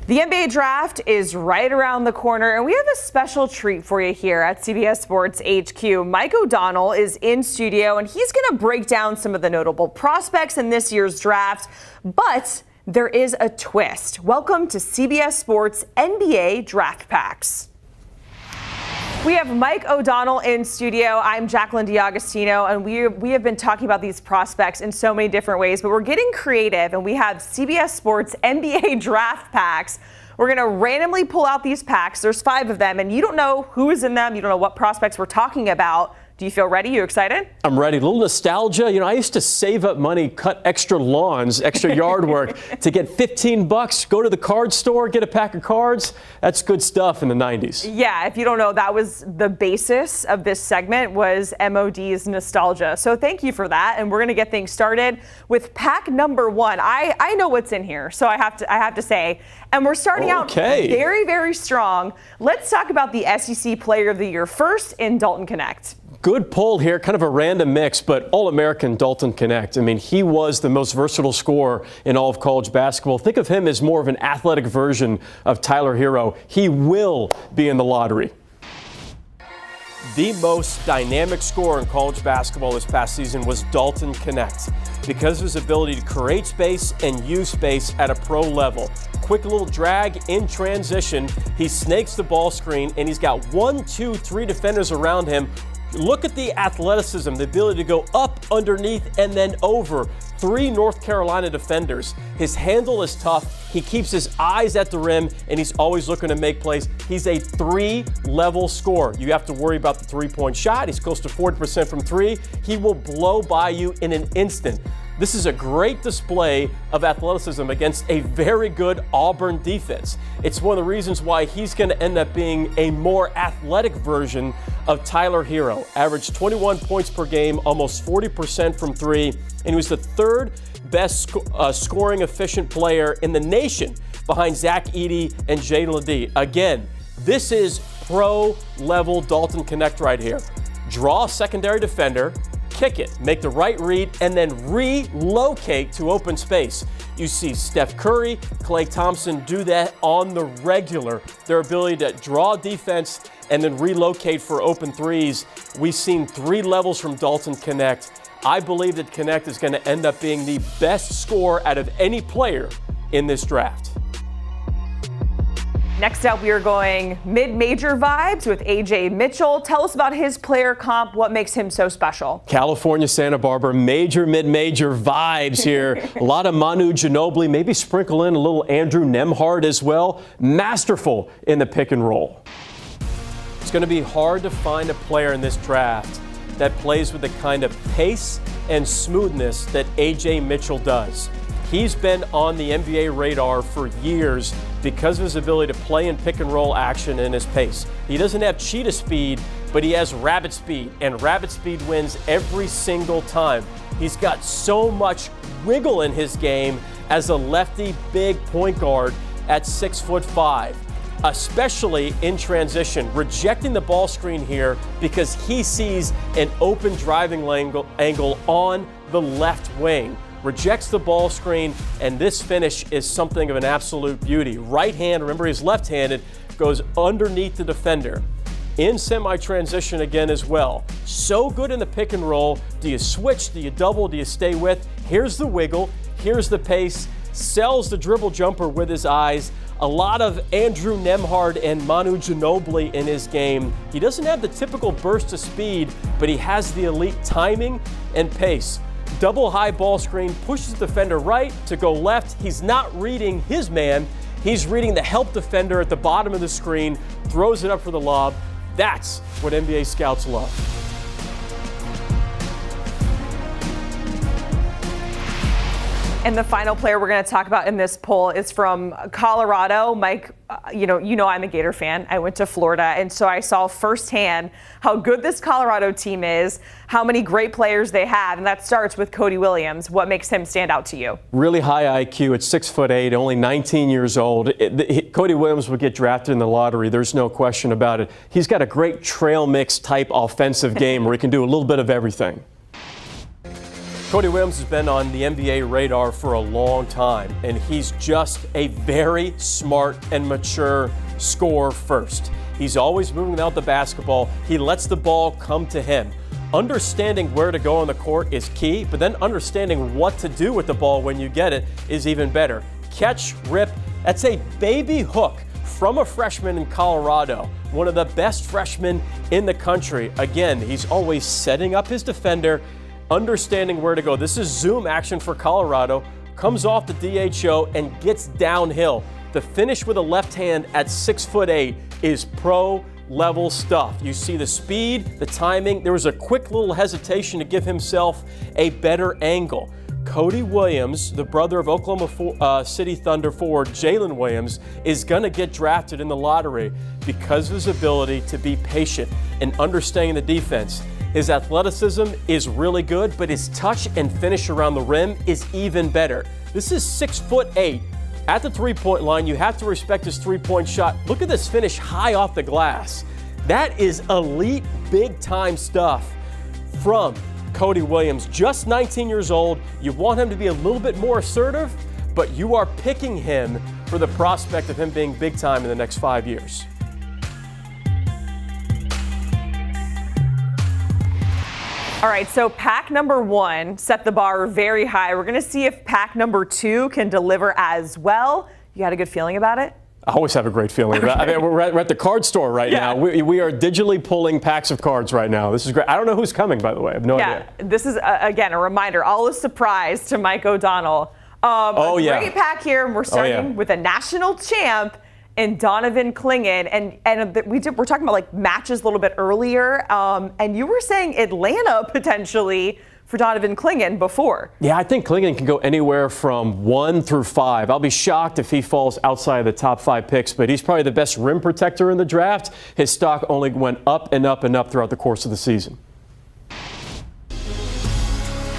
The NBA draft is right around the corner, and we have a special treat for you here at CBS Sports HQ. Mike O'Donnell is in studio, and he's going to break down some of the notable prospects in this year's draft. But there is a twist. Welcome to CBS Sports NBA Draft Packs. We have Mike O'Donnell in studio. I'm Jacqueline D'Agostino, and we have been talking about these prospects in so many different ways, but we're getting creative, and we have CBS Sports NBA Draft Packs. We're going to randomly pull out these packs. There's 5 of them, and you don't know who is in them. You don't know what prospects we're talking about. Do you feel ready? You excited? I'm ready. A little nostalgia. You know, I used to save up money, cut extra lawns, extra yard work to get $15, go to the card store, get a pack of cards. That's good stuff in the 90s. Yeah, if you don't know, that was the basis of this segment, was MOD's nostalgia. So thank you for that. And we're going to get things started with pack number 1. I know what's in here, so I have to say. And we're starting out very, very strong. Let's talk about the SEC Player of the Year first in Dalton Knecht. Good pull here, kind of a random mix, but All-American Dalton Knecht. I mean, he was the most versatile scorer in all of college basketball. Think of him as more of an athletic version of Tyler Hero. He will be in the lottery. The most dynamic scorer in college basketball this past season was Dalton Knecht because of his ability to create space and use space at a pro level. Quick little drag in transition. He snakes the ball screen, and he's got 1, 2, 3 defenders around him. Look at the athleticism, the ability to go up, underneath, and then over 3 North Carolina defenders. His handle is tough. He keeps his eyes at the rim, and he's always looking to make plays. He's a 3-level scorer. You have to worry about the three-point shot. He's close to 40% from 3. He will blow by you in an instant. This is a great display of athleticism against a very good Auburn defense. It's one of the reasons why he's going to end up being a more athletic version of Tyler Hero. Averaged 21 points per game, almost 40% from 3, and he was the 3rd best scoring efficient player in the nation behind Zach Edey and Jalen Ledee. Again, this is pro-level Dalton Knecht right here. Draw a secondary defender, kick it, make the right read, and then relocate to open space. You see Steph Curry, Klay Thompson do that on the regular. Their ability to draw defense and then relocate for open threes. We've seen 3 levels from Dalton Knecht. I believe that Knecht is going to end up being the best scorer out of any player in this draft. Next up, we are going mid-major vibes with A.J. Mitchell. Tell us about his player comp. What makes him so special? California, Santa Barbara, mid-major vibes here. A lot of Manu Ginobili, maybe sprinkle in a little Andrew Nembhard as well. Masterful in the pick and roll. It's going to be hard to find a player in this draft that plays with the kind of pace and smoothness that A.J. Mitchell does. He's been on the NBA radar for years because of his ability to play in pick and roll action and his pace. He doesn't have cheetah speed, but he has rabbit speed, and rabbit speed wins every single time. He's got so much wiggle in his game as a lefty big point guard at 6'5", especially in transition, rejecting the ball screen here because he sees an open driving angle on the left wing. Rejects the ball screen, and this finish is something of an absolute beauty. Right hand, remember he's left-handed, goes underneath the defender. In semi-transition again as well. So good in the pick and roll. Do you switch? Do you double? Do you stay with? Here's the wiggle. Here's the pace. Sells the dribble jumper with his eyes. A lot of Andrew Nembhard and Manu Ginobili in his game. He doesn't have the typical burst of speed, but he has the elite timing and pace. Double high ball screen, pushes the defender right to go left. He's not reading his man. He's reading the help defender at the bottom of the screen, throws it up for the lob. That's what NBA scouts love. And the final player we're going to talk about in this poll is from Colorado. Mike, you know I'm a Gator fan. I went to Florida, and so I saw firsthand how good this Colorado team is, how many great players they have, and that starts with Cody Williams. What makes him stand out to you? Really high IQ at 6'8", only 19 years old. Cody Williams would get drafted in the lottery. There's no question about it. He's got a great trail mix type offensive game where he can do a little bit of everything. Cody Williams has been on the NBA radar for a long time, and he's just a very smart and mature scorer first. He's always moving without the basketball. He lets the ball come to him. Understanding where to go on the court is key, but then understanding what to do with the ball when you get it is even better. Catch, rip, that's a baby hook from a freshman in Colorado, one of the best freshmen in the country. Again, he's always setting up his defender, understanding where to go. This is zoom action for Colorado, comes off the DHO and gets downhill. The finish with a left hand at 6'8" is pro-level stuff. You see the speed, the timing. There was a quick little hesitation to give himself a better angle. Cody Williams, the brother of Oklahoma City Thunder forward Jalen Williams, is going to get drafted in the lottery because of his ability to be patient and understanding the defense. His athleticism is really good, but his touch and finish around the rim is even better. This is 6'8". At the three-point line, you have to respect his three-point shot. Look at this finish high off the glass. That is elite, big-time stuff from Cody Williams. Just 19 years old. You want him to be a little bit more assertive, but you are picking him for the prospect of him being big-time in the next 5 years. All right, so pack number 1 set the bar very high. We're going to see if pack number 2 can deliver as well. You got a good feeling about it? I always have a great feeling about it. I mean, we're at the card store right now. We are digitally pulling packs of cards right now. This is great. I don't know who's coming, by the way. I have no idea. This is, again, a reminder. All a surprise to Mike O'Donnell. Great pack here. And we're starting with a national champ and Donovan Clingan, and we're talking about like matches a little bit earlier, and you were saying Atlanta potentially for Donovan Clingan before. Yeah, I think Clingan can go anywhere from 1 through 5. I'll be shocked if he falls outside of the top 5 picks, but he's probably the best rim protector in the draft. His stock only went up and up and up throughout the course of the season.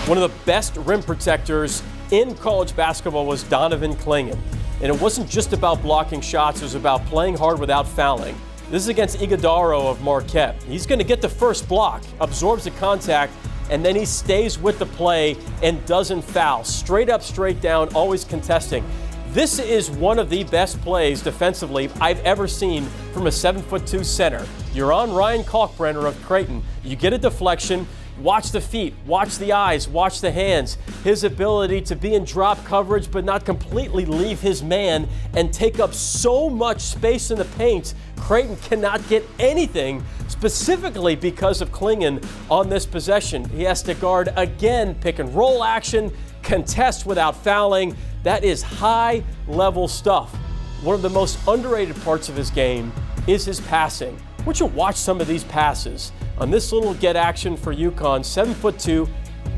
One of the best rim protectors in college basketball was Donovan Clingan. And it wasn't just about blocking shots, it was about playing hard without fouling. This is against Iguodaro of Marquette. He's going to get the first block, absorbs the contact, and then he stays with the play and doesn't foul. Straight up, straight down, always contesting. This is one of the best plays defensively I've ever seen from a 7'2" center. You're on Ryan Kalkbrenner of Creighton. You get a deflection. Watch the feet, watch the eyes, watch the hands. His ability to be in drop coverage but not completely leave his man and take up so much space in the paint. Creighton cannot get anything, specifically because of Clingan on this possession. He has to guard again, pick and roll action, contest without fouling. That is high-level stuff. One of the most underrated parts of his game is his passing. I want you to watch some of these passes. On this little get action for UConn, 7'2",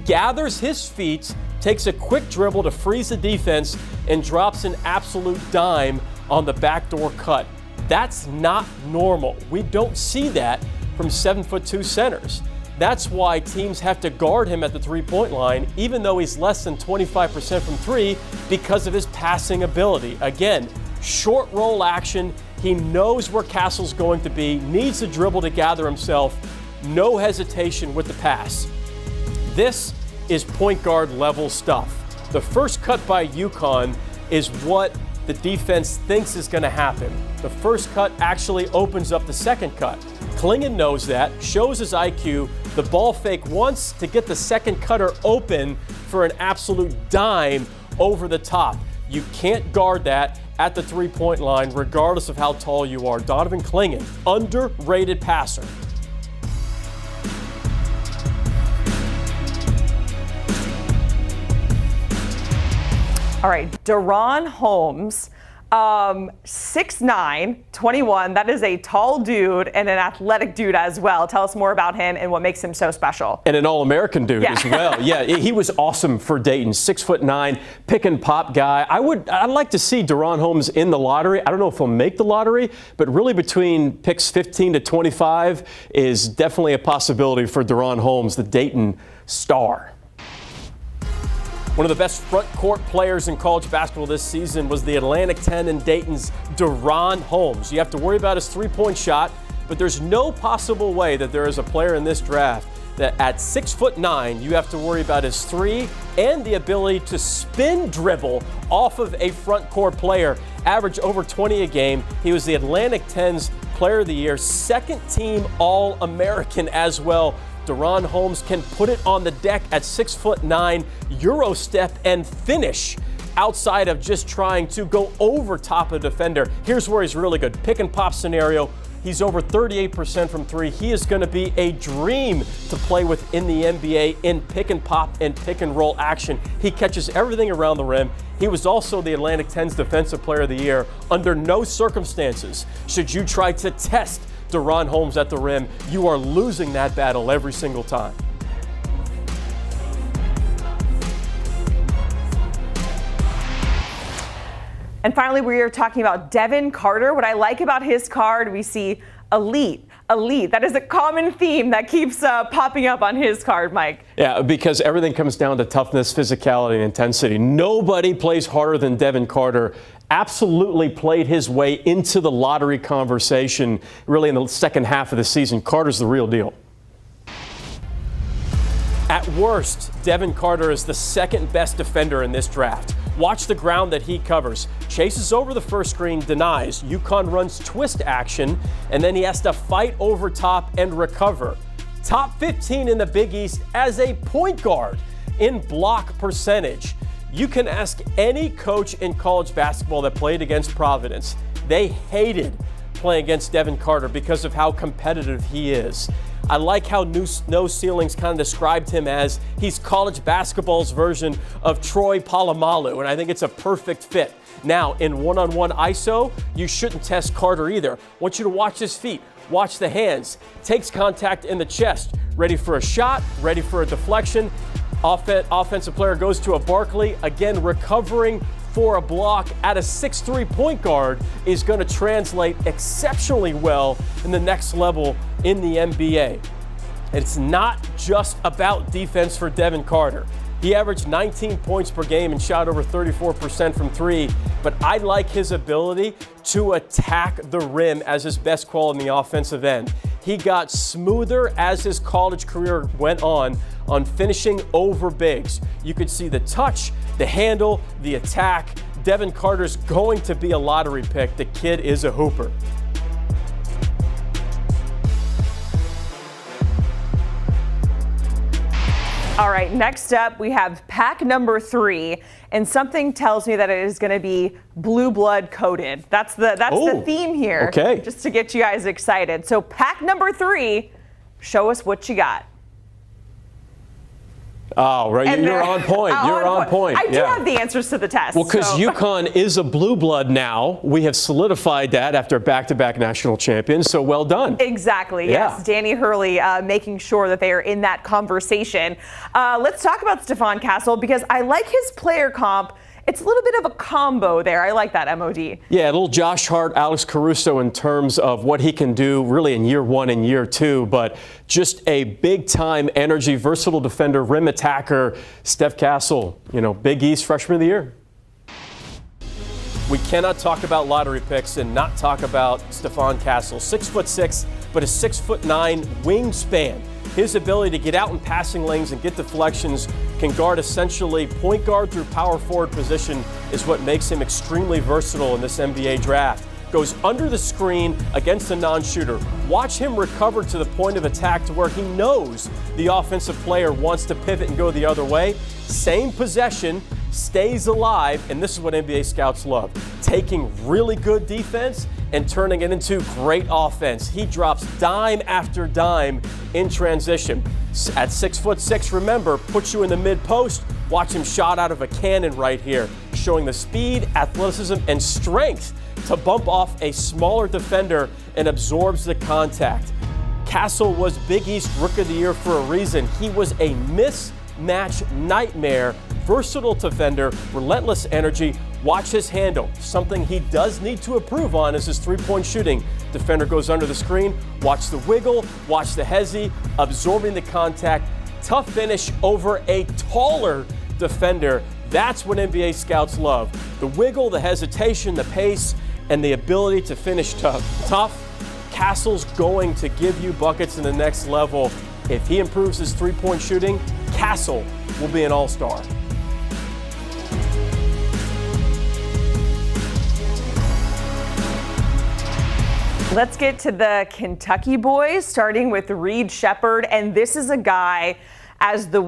gathers his feet, takes a quick dribble to freeze the defense, and drops an absolute dime on the backdoor cut. That's not normal. We don't see that from 7'2" centers. That's why teams have to guard him at the three-point line, even though he's less than 25% from three, because of his passing ability. Again, short roll action. He knows where Castle's going to be, needs to dribble to gather himself. No hesitation with the pass. This is point guard level stuff. The first cut by UConn is what the defense thinks is going to happen. The first cut actually opens up the second cut. Clingan knows that, shows his IQ, the ball fake once to get the second cutter open for an absolute dime over the top. You can't guard that at the three-point line regardless of how tall you are. Donovan Clingan, underrated passer. All right, Deron Holmes, 6'9", 21. That is a tall dude and an athletic dude as well. Tell us more about him and what makes him so special. And an All-American dude as well. Yeah, he was awesome for Dayton. 6'9", pick and pop guy. I'd like to see Deron Holmes in the lottery. I don't know if he'll make the lottery, but really between picks 15 to 25 is definitely a possibility for Deron Holmes, the Dayton star. One of the best front court players in college basketball this season was the Atlantic 10 and Dayton's Deron Holmes. You have to worry about his three-point shot, but there's no possible way that there is a player in this draft that at 6'9", you have to worry about his three and the ability to spin dribble off of a front court player. Average over 20 a game. He was the Atlantic 10's Player of the Year, second team All-American as well. DaRon Holmes can put it on the deck at 6'9", Euro step and finish outside of just trying to go over top of defender. Here's where he's really good. Pick and pop scenario. He's over 38% from three. He is going to be a dream to play with in the NBA in pick and pop and pick and roll action. He catches everything around the rim. He was also the Atlantic 10's Defensive Player of the Year. Under no circumstances should you try to test DaRon Holmes at the rim. You are losing that battle every single time. And finally, we are talking about Devin Carter. What I like about his card, we see elite. That is a common theme that keeps popping up on his card, Mike. Yeah, because everything comes down to toughness, physicality, and intensity. Nobody plays harder than Devin Carter. Absolutely played his way into the lottery conversation really in the second half of the season. Carter's the real deal. At worst, Devin Carter is the second best defender in this draft. Watch the ground that he covers. Chases over the first screen, denies. UConn runs twist action, and then he has to fight over top and recover. Top 15 in the Big East as a point guard in block percentage. You can ask any coach in college basketball that played against Providence. They hated playing against Devin Carter because of how competitive he is. I like how No Ceilings kind of described him as he's college basketball's version of Troy Polamalu, and I think it's a perfect fit. Now, in one-on-one ISO, you shouldn't test Carter either. I want you to watch his feet, watch the hands, takes contact in the chest, ready for a shot, ready for a deflection. Offensive player goes to a Barkley, again recovering for a block at a 6'3" point guard is going to translate exceptionally well in the next level in the NBA. It's not just about defense for Devin Carter. He averaged 19 points per game and shot over 34% from three, but I like his ability to attack the rim as his best quality in the offensive end. He got smoother as his college career went on finishing over bigs. You could see the touch, the handle, the attack. Devin Carter's going to be a lottery pick. The kid is a hooper. All right, next up we have pack number 3, and something tells me that it is going to be blue blood coated. That's the theme here. Okay. Just to get you guys excited. So pack number 3, show us what you got. Oh, right. You're on point. You're on point. I do have the answers to the test. Well, because UConn is a blue blood now. We have solidified that after back-to-back national champions, so well done. Exactly, yes. Danny Hurley making sure that they are in that conversation. Let's talk about Stephon Castle, because I like his player comp. It's a little bit of a combo there. I like that, MOD. Yeah, a little Josh Hart, Alex Caruso in terms of what he can do really in year 1 and year 2, but just a big-time energy, versatile defender, rim attacker. Steph Castle, Big East Freshman of the Year. We cannot talk about lottery picks and not talk about Stephon Castle. 6'6", but a 6'9" wingspan. His ability to get out in passing lanes and get deflections, can guard essentially point guard through power forward position, is what makes him extremely versatile in this NBA draft. Goes under the screen against a non-shooter. Watch him recover to the point of attack to where he knows the offensive player wants to pivot and go the other way. Same possession, stays alive, and this is what NBA scouts love. Taking really good defense and turning it into great offense. He drops dime after dime in transition. At 6'6", remember, puts you in the mid-post. Watch him shot out of a cannon right here, showing the speed, athleticism, and strength to bump off a smaller defender and absorbs the contact. Castle was Big East Rookie of the Year for a reason. He was a mismatch nightmare, versatile defender, relentless energy. Watch his handle. Something he does need to improve on is his three-point shooting. Defender goes under the screen. Watch the wiggle, watch the hezzy, absorbing the contact. Tough finish over a taller defender. That's what NBA scouts love. The wiggle, the hesitation, the pace, and the ability to finish tough. Castle's going to give you buckets in the next level. If he improves his three-point shooting, Castle will be an all-star. Let's get to the Kentucky boys, starting with Reed Sheppard. And this is a guy, as the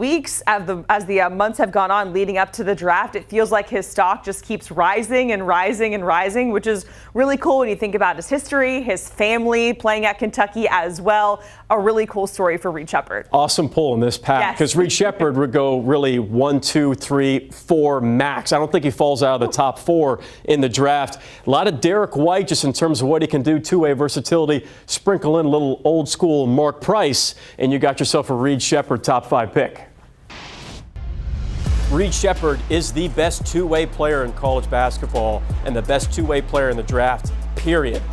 months have gone on leading up to the draft, it feels like his stock just keeps rising and rising and rising, which is really cool when you think about his history, his family playing at Kentucky as well. A really cool story for Reed Sheppard. Awesome pull in this pack, because Reed Sheppard would go really 1, 2, 3, 4 max. I don't think he falls out of the top 4 in the draft. A lot of Derek White just in terms of what he can do, two-way versatility. Sprinkle in a little old school Mark Price, and you got yourself a Reed Sheppard top 5 pick. Reed Sheppard is the best two-way player in college basketball and the best two-way player in the draft, period.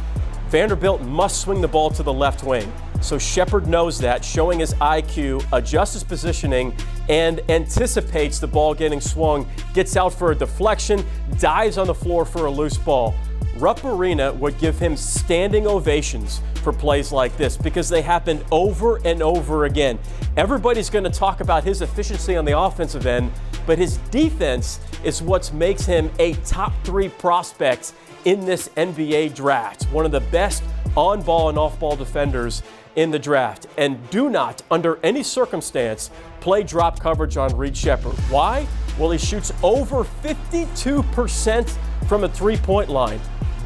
Vanderbilt must swing the ball to the left wing. So Sheppard knows that, showing his IQ, adjusts his positioning, and anticipates the ball getting swung, gets out for a deflection, dives on the floor for a loose ball. Rupp Arena would give him standing ovations for plays like this because they happen over and over again. Everybody's going to talk about his efficiency on the offensive end, but his defense is what makes him a top 3 prospect in this NBA draft. One of the best on-ball and off-ball defenders in the draft. And do not, under any circumstance, play drop coverage on Reed Sheppard. Why? Well, he shoots over 52% from a three-point line.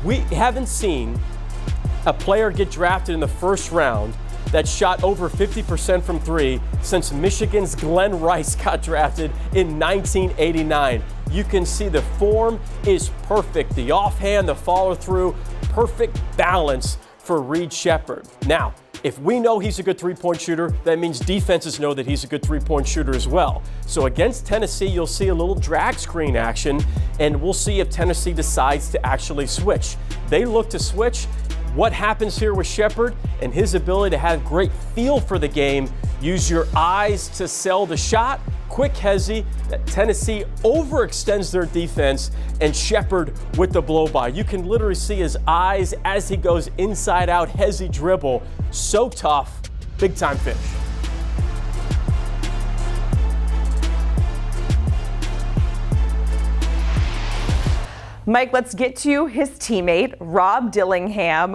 We haven't seen a player get drafted in the first round that shot over 50% from 3 since Michigan's Glenn Rice got drafted in 1989. You can see the form is perfect. The offhand, the follow-through, perfect balance for Reed Sheppard. Now, if we know he's a good three-point shooter, that means defenses know that he's a good three-point shooter as well. So against Tennessee, you'll see a little drag screen action, and we'll see if Tennessee decides to actually switch. They look to switch. What happens here with Sheppard and his ability to have great feel for the game, use your eyes to sell the shot, quick hezzy, that Tennessee overextends their defense, and Sheppard with the blow-by. You can literally see his eyes as he goes inside out, hezzy dribble. So tough, big-time finish. Mike, let's get to his teammate, Rob Dillingham.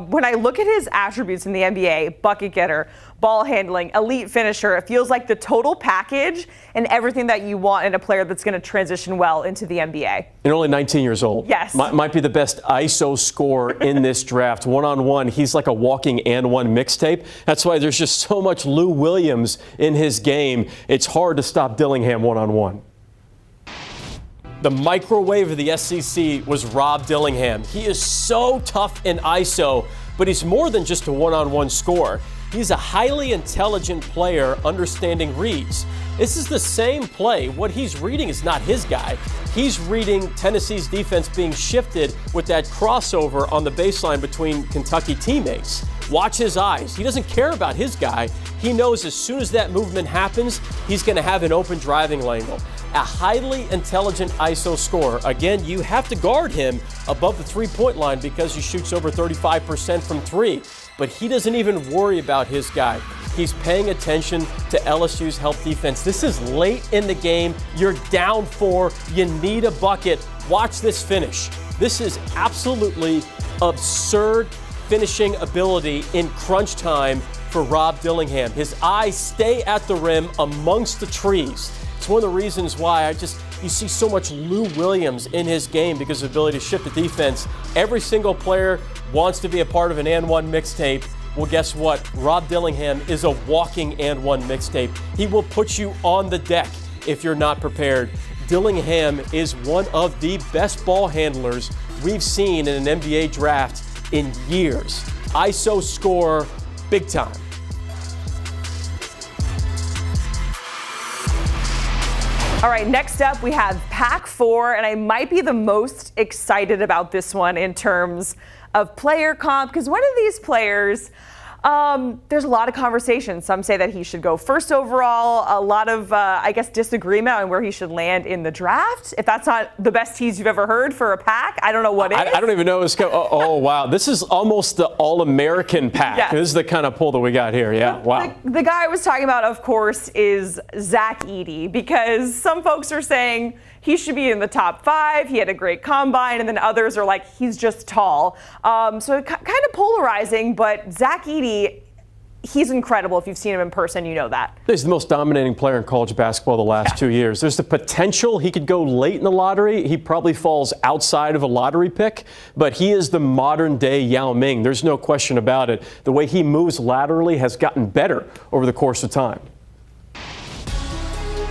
When I look at his attributes in the NBA, bucket getter, ball handling, elite finisher, it feels like the total package and everything that you want in a player that's going to transition well into the NBA. And only 19 years old. Yes. Might be the best ISO scorer in this draft. One-on-one, he's like a walking and one mixtape. That's why there's just so much Lou Williams in his game. It's hard to stop Dillingham one-on-one. The microwave of the SEC was Rob Dillingham. He is so tough in ISO, but he's more than just a one-on-one scorer. He's a highly intelligent player understanding reads. This is the same play. What he's reading is not his guy. He's reading Tennessee's defense being shifted with that crossover on the baseline between Kentucky teammates. Watch his eyes. He doesn't care about his guy. He knows as soon as that movement happens, he's going to have an open driving lane. A highly intelligent ISO scorer. Again, you have to guard him above the three-point line because he shoots over 35% from 3. But he doesn't even worry about his guy. He's paying attention to LSU's help defense. This is late in the game. You're down 4. You need a bucket. Watch this finish. This is absolutely absurd finishing ability in crunch time for Rob Dillingham. His eyes stay at the rim amongst the trees. It's one of the reasons why you see so much Lou Williams in his game because of the ability to shift the defense. Every single player wants to be a part of an and one mixtape. Well, guess what? Rob Dillingham is a walking and one mixtape. He will put you on the deck if you're not prepared. Dillingham is one of the best ball handlers we've seen in an NBA draft in years. ISO scorer, big time. All right, next up we have Pack 4, and I might be the most excited about this one in terms of player comp, because one of these players, There's a lot of conversation. Some say that he should go first overall. A lot of, I guess, disagreement on where he should land in the draft. If that's not the best tease you've ever heard for a pack, I don't know what is. I don't even know. Oh, wow. This is almost the All-American pack. Yes. This is the kind of pull that we got here. Yeah, wow. The guy I was talking about, of course, is Zach Edey, because some folks are saying he should be in the top 5. He had a great combine, and then others are like, he's just tall. So kind of polarizing, but Zach Edey, he's incredible. If you've seen him in person, you know that. He's the most dominating player in college basketball the last 2 years. There's the potential he could go late in the lottery. He probably falls outside of a lottery pick, but he is the modern day Yao Ming. There's no question about it. The way he moves laterally has gotten better over the course of time.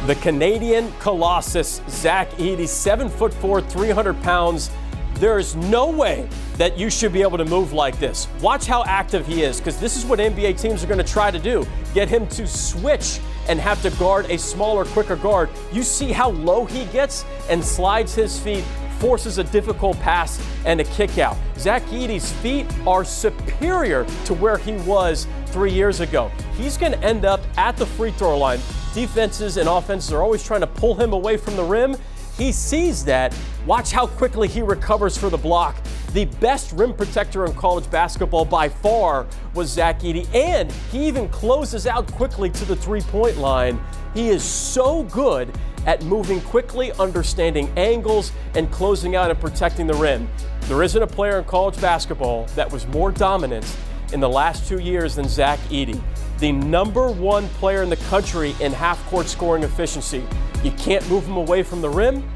The Canadian Colossus, Zach Edey, 7'4", 300 pounds. There is no way that you should be able to move like this. Watch how active he is, because this is what NBA teams are going to try to do. Get him to switch and have to guard a smaller, quicker guard. You see how low he gets and slides his feet, forces a difficult pass and a kick out. Zach Edey's feet are superior to where he was 3 years ago. He's going to end up at the free throw line. Defenses and offenses are always trying to pull him away from the rim. He sees that. Watch how quickly he recovers for the block. The best rim protector in college basketball by far was Zach Edey, and he even closes out quickly to the three-point line. He is so good at moving quickly, understanding angles, and closing out and protecting the rim. There isn't a player in college basketball that was more dominant in the last 2 years than Zach Edey. The #1 player in the country in half-court scoring efficiency. You can't move him away from the rim.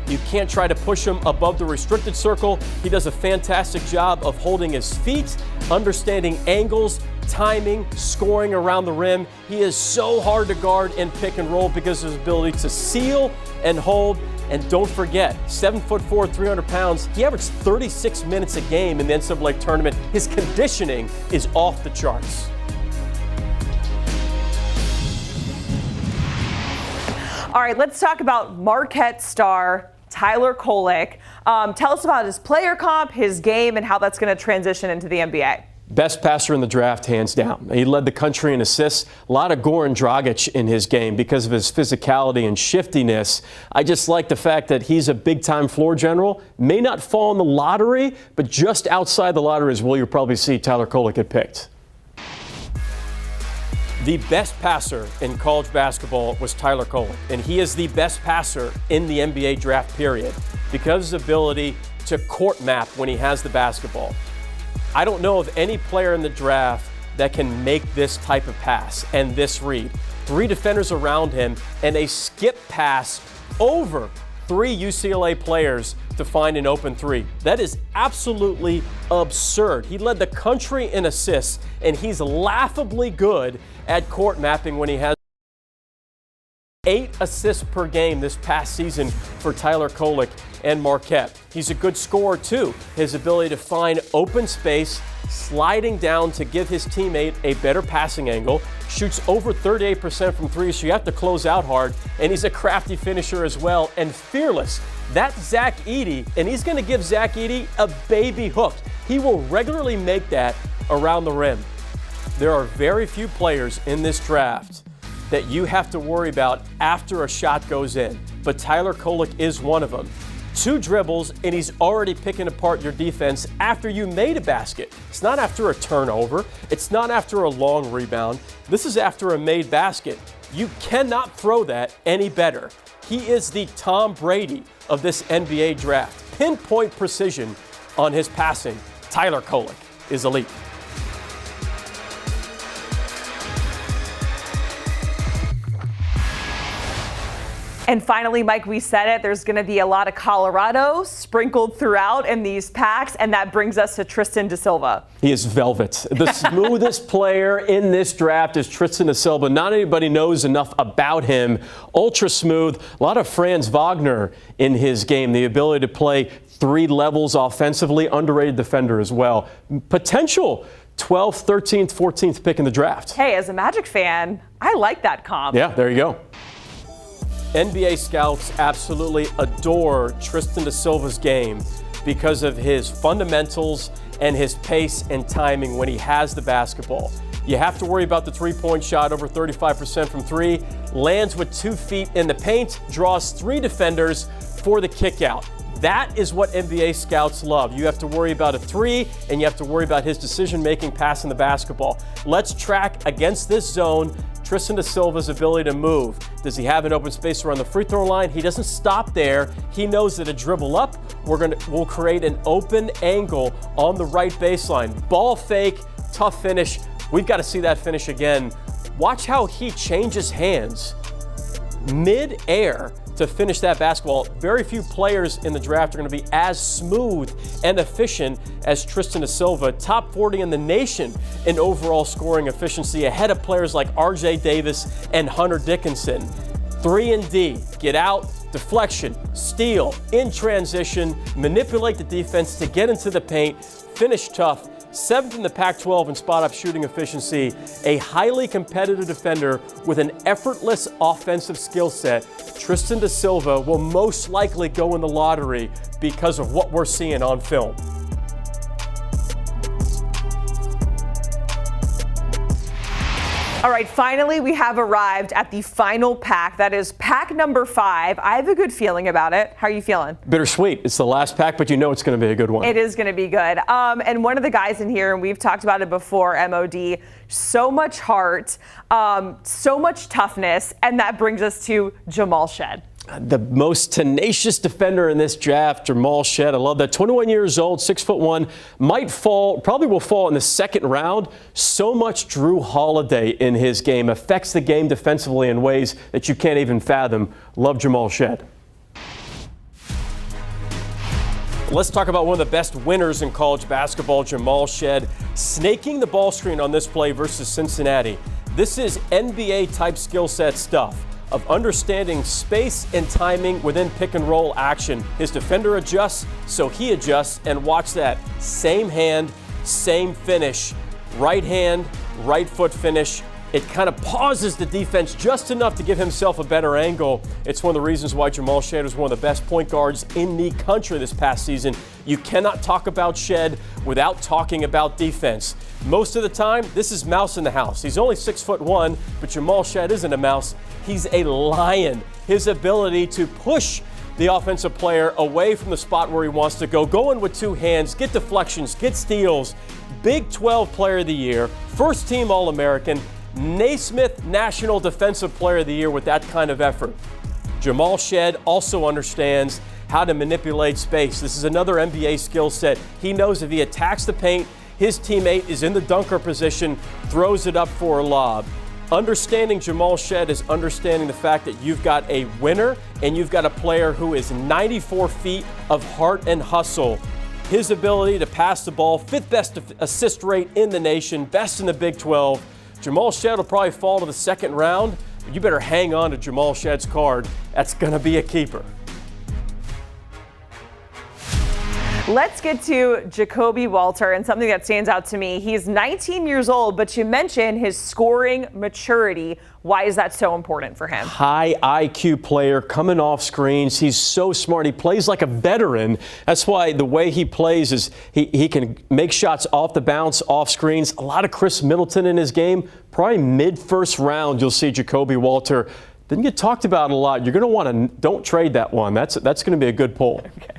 You can't try to push him above the restricted circle. He does a fantastic job of holding his feet, understanding angles, timing, scoring around the rim. He is so hard to guard in pick and roll because of his ability to seal and hold. And don't forget, 7'4", 300 pounds, he averaged 36 minutes a game in the NCAA tournament. His conditioning is off the charts. All right, let's talk about Marquette star Tyler Kolek. Tell us about his player comp, his game, and how that's going to transition into the NBA. Best passer in the draft, hands down. He led the country in assists. A lot of Goran Dragic in his game because of his physicality and shiftiness. I just like the fact that he's a big-time floor general. May not fall in the lottery, but just outside the lottery is where you'll probably see Tyler Kolek get picked. The best passer in college basketball was Tyler Kolek, and he is the best passer in the NBA draft period because of his ability to court map when he has the basketball. I don't know of any player in the draft that can make this type of pass and this read. 3 defenders around him and a skip pass over 3 UCLA players to find an open 3. That is absolutely absurd. He led the country in assists, and he's laughably good at court mapping when he has 8 assists per game this past season for Tyler Kolek and Marquette. He's a good scorer too. His ability to find open space, sliding down to give his teammate a better passing angle, shoots over 38% from 3, so you have to close out hard, and he's a crafty finisher as well, and fearless. That's Zach Edey, and he's going to give Zach Edey a baby hook. He will regularly make that around the rim. There are very few players in this draft that you have to worry about after a shot goes in, but Tyler Kolek is one of them. 2 dribbles, and he's already picking apart your defense after you made a basket. It's not after a turnover. It's not after a long rebound. This is after a made basket. You cannot throw that any better. He is the Tom Brady of this NBA draft. Pinpoint precision on his passing. Tyler Kolek is elite. And finally, Mike, we said it, there's going to be a lot of Colorado sprinkled throughout in these packs, and that brings us to Tristan da Silva. He is velvet. The smoothest player in this draft is Tristan da Silva. Not anybody knows enough about him. Ultra smooth. A lot of Franz Wagner in his game. The ability to play 3 levels offensively. Underrated defender as well. Potential 12th, 13th, 14th pick in the draft. Hey, as a Magic fan, I like that comp. Yeah, there you go. NBA scouts absolutely adore Tristan da Silva's game because of his fundamentals and his pace and timing when he has the basketball. You have to worry about the three-point shot, over 35% from three, lands with 2 feet in the paint, draws 3 defenders for the kick out. That is what NBA scouts love. You have to worry about a three, and you have to worry about his decision-making passing the basketball. Let's track against this zone Tristan da Silva's ability to move. Does he have an open space around the free throw line? He doesn't stop there. He knows that a dribble up, we'll create an open angle on the right baseline. Ball fake, tough finish. We've got to see that finish again. Watch how he changes hands mid-air to finish that basketball. Very few players in the draft are going to be as smooth and efficient as Tristan da Silva, top 40 in the nation in overall scoring efficiency, ahead of players like RJ Davis and Hunter Dickinson. 3 and D, get out, deflection, steal, in transition, manipulate the defense to get into the paint, finish tough. 7th in the Pac-12 in spot-up shooting efficiency, a highly competitive defender with an effortless offensive skill set. Tristan da Silva will most likely go in the lottery because of what we're seeing on film. All right, finally, we have arrived at the final pack. That is pack number 5. I have a good feeling about it. How are you feeling? Bittersweet. It's the last pack, but you know it's going to be a good one. It is going to be good. And one of the guys in here, and we've talked about it before, MOD, so much heart, so much toughness, and that brings us to Jamal Shead. The most tenacious defender in this draft, Jamal Shead. I love that. 21 years old, 6'1", probably will fall in the second round. So much Drew Holiday in his game, affects the game defensively in ways that you can't even fathom. Love Jamal Shead. Let's talk about one of the best winners in college basketball, Jamal Shead, snaking the ball screen on this play versus Cincinnati. This is NBA-type skill set stuff of understanding space and timing within pick and roll action. His defender adjusts, so he adjusts, and watch that. Same hand, same finish. Right hand, right foot finish. It kind of pauses the defense just enough to give himself a better angle. It's one of the reasons why Jamal Shead was one of the best point guards in the country this past season. You cannot talk about Shead without talking about defense. Most of the time, this is mouse in the house. He's only 6'1", but Jamal Shead isn't a mouse. He's a lion. His ability to push the offensive player away from the spot where he wants to go in with 2 hands, get deflections, get steals. Big 12 Player of the Year, first team All-American, Naismith National Defensive Player of the Year with that kind of effort. Jamal Shead also understands how to manipulate space. This is another NBA skill set. He knows if he attacks the paint, his teammate is in the dunker position, throws it up for a lob. Understanding Jamal Shead is understanding the fact that you've got a winner and you've got a player who is 94 feet of heart and hustle. His ability to pass the ball, 5th best assist rate in the nation, best in the Big 12. Jamal Shead will probably fall to the second round. You better hang on to Jamal Shead's card. That's going to be a keeper. Let's get to Jacoby Walter and something that stands out to me. He's 19 years old, but you mentioned his scoring maturity. Why is that so important for him? High IQ player coming off screens. He's so smart. He plays like a veteran. That's why the way he plays is he can make shots off the bounce, off screens. A lot of Chris Middleton in his game. Probably mid-first round, you'll see Jacoby Walter. Didn't get talked about a lot. You're going to want to don't trade that one. That's going to be a good pull. Okay.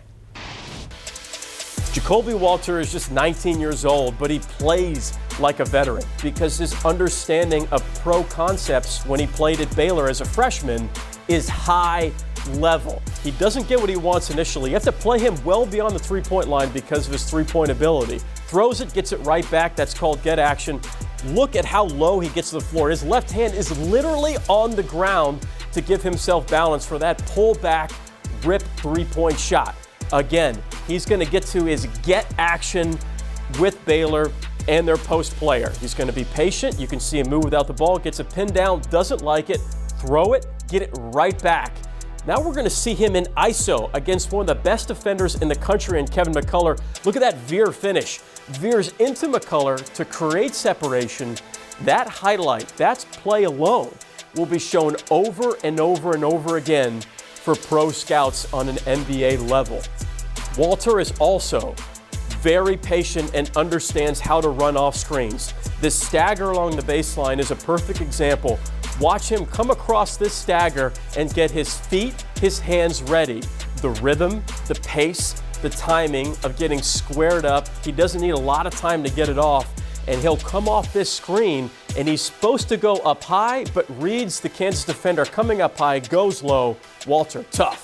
Jacoby Walter is just 19 years old, but he plays like a veteran because his understanding of pro concepts when he played at Baylor as a freshman is high level. He doesn't get what he wants initially. You have to play him well beyond the three-point line because of his three-point ability. Throws it, gets it right back. That's called get action. Look at how low he gets to the floor. His left hand is literally on the ground to give himself balance for that pull-back, rip three-point shot. Again, he's going to get to his get action with Baylor and their post player. He's going to be patient. You can see him move without the ball, gets a pin down, doesn't like it, throw it, get it right back. Now we're going to see him in ISO against one of the best defenders in the country in Kevin McCullough. Look at that veer finish. Veers into McCullough to create separation. That highlight, that's play alone, will be shown over and over and over again for pro scouts on an NBA level. Walter is also very patient and understands how to run off screens. This stagger along the baseline is a perfect example. Watch him come across this stagger and get his feet, his hands ready. The rhythm, the pace, the timing of getting squared up. He doesn't need a lot of time to get it off, and he'll come off this screen, and he's supposed to go up high, but reads the Kansas defender coming up high, goes low. Walter, tough.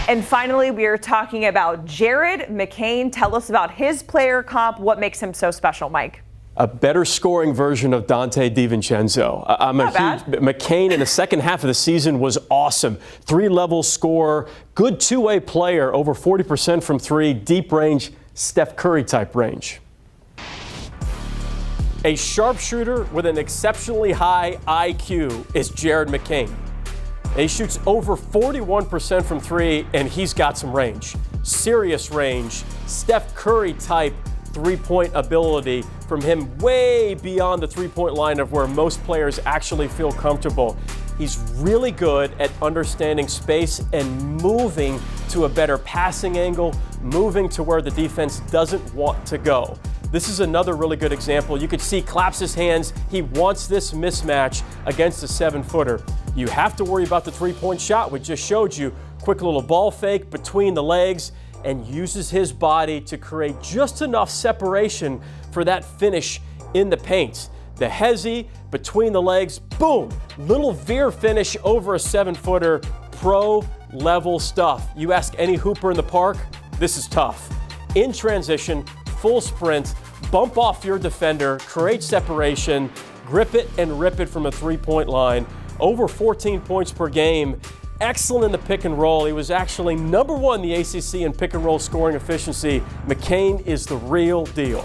And finally, we are talking about Jared McCain. Tell us about his player comp. What makes him so special, Mike? A better scoring version of Dante DiVincenzo. McCain in the second half of the season was awesome. 3-level scorer, good two-way player, over 40% from three, deep range, Steph Curry type range. A sharpshooter with an exceptionally high IQ is Jared McCain. He shoots over 41% from three, and he's got some range. Serious range, Steph Curry type three-point ability from him, way beyond the three-point line of where most players actually feel comfortable. He's really good at understanding space and moving to a better passing angle, moving to where the defense doesn't want to go. This is another really good example. You could see claps his hands. He wants this mismatch against a 7-footer. You have to worry about the three-point shot. We just showed you. Quick little ball fake between the legs, and uses his body to create just enough separation for that finish in the paint. The hezzy between the legs, boom, little veer finish over a 7-footer, pro-level stuff. You ask any hooper in the park, this is tough. In transition, full sprint, bump off your defender, create separation, grip it and rip it from a three-point line. Over 14 points per game. Excellent in the pick and roll. He was actually #1 in the ACC in pick and roll scoring efficiency. McCain is the real deal.